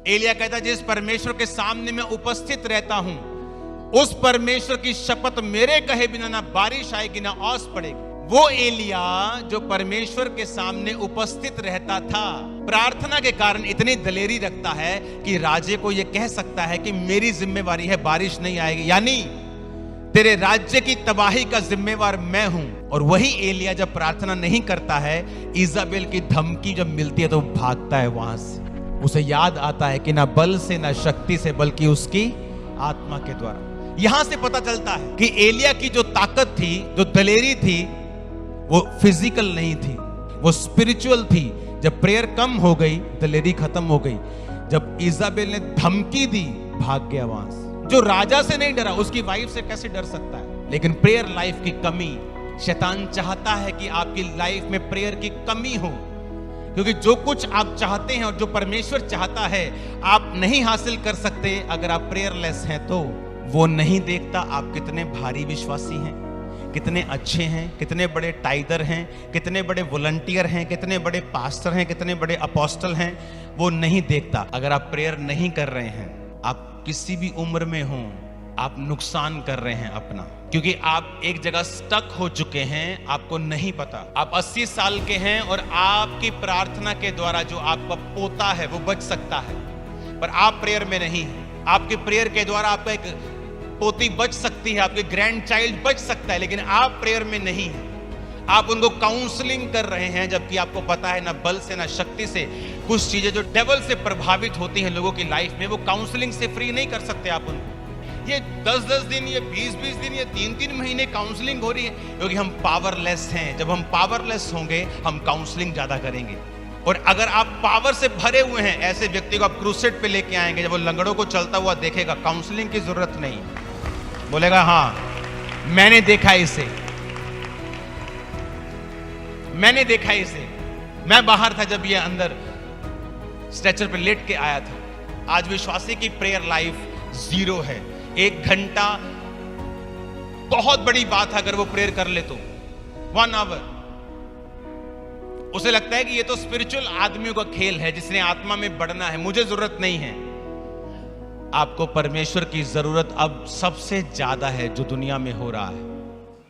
एलिया कहता, जिस परमेश्वर के सामने मैं उपस्थित रहता हूं, उस परमेश्वर की शपथ मेरे कहे बिना ना बारिश आएगी ना ओस पड़ेगी। वो एलिया जो परमेश्वर के सामने उपस्थित रहता था, प्रार्थना के कारण इतनी दलेरी रखता है कि राजे को यह कह सकता है कि मेरी जिम्मेवारी है, बारिश नहीं आएगी, यानी तेरे राज्य की तबाही का जिम्मेवार मैं हूं। और वही एलिया जब प्रार्थना नहीं करता है, इजाबेल की धमकी जब मिलती है तो भागता है वहां से। उसे याद आता है कि ना बल से ना शक्ति से, बल्कि उसकी आत्मा के द्वारा। यहां से पता चलता है कि एलिया की जो ताकत थी, जो दलेरी थी, वो फिजिकल नहीं थी, वो स्पिरिचुअल थी। जब प्रेयर कम हो गई, दलेरी खत्म हो गई। जब इजाबेल ने धमकी दी, भाग गया वहां से। जो राजा से नहीं डरा, उसकी वाइफ से कैसे डर सकता है? लेकिन प्रेयर लाइफ की कमी, शैतान चाहता है कि आपकी लाइफ में प्रेयर की कमी हो, क्योंकि जो कुछ आप चाहते हैं और जो परमेश्वर चाहता है आप नहीं हासिल कर सकते अगर आप प्रेयरलेस हैं। तो वो नहीं देखता आप कितने भारी विश्वासी हैं, कितने अच्छे हैं, कितने बड़े टाइदर हैं, कितने बड़े वॉलंटियर हैं, कितने बड़े पास्टर हैं, कितने बड़े अपोस्टल हैं। वो नहीं देखता। अगर आप प्रेयर नहीं कर रहे हैं, आप किसी भी उम्र में हो, आप नुकसान कर रहे हैं अपना, क्योंकि आप एक जगह स्टक हो चुके हैं, आपको नहीं पता। आप 80 साल के हैं और आपकी प्रार्थना के द्वारा जो आपका पोता है वो बच सकता है, पर आप प्रेयर में नहीं हैं। आपके प्रेयर के द्वारा आपका एक पोती बच सकती है, आपके ग्रैंड चाइल्ड बच सकता है, लेकिन आप प्रेयर में नहीं हैं। आप उनको काउंसलिंग कर रहे हैं, जबकि आपको पता है ना बल से ना शक्ति से कुछ चीजें जो डेविल से प्रभावित होती हैं लोगों की लाइफ में, वो काउंसलिंग से फ्री नहीं कर सकते आप उनको। ये 10-10 दिन, ये 20-20 दिन, ये 3-3 महीने काउंसलिंग हो रही है, क्योंकि हम पावरलेस हैं। जब हम पावरलेस होंगे, हम काउंसलिंग ज्यादा करेंगे। और अगर आप पावर से भरे हुए हैं, ऐसे व्यक्ति को आप क्रूसेड पे लेके आएंगे, जब वो लंगड़ों को चलता हुआ देखेगा, काउंसलिंग की जरूरत नहीं, बोलेगा हाँ मैंने देखा इसे, मैंने देखा इसे। मैं बाहर था जब ये अंदर स्ट्रेचर पे लेट के आया था। आज विश्वासी की प्रेयर लाइफ 0 है। 1 घंटा बहुत बड़ी बात है, अगर वो प्रेयर कर ले तो 1 आवर। उसे लगता है कि ये तो स्पिरिचुअल आदमियों का खेल है, जिसने आत्मा में बढ़ना है, मुझे जरूरत नहीं है। आपको परमेश्वर की जरूरत अब सबसे ज्यादा है जो दुनिया में हो रहा है।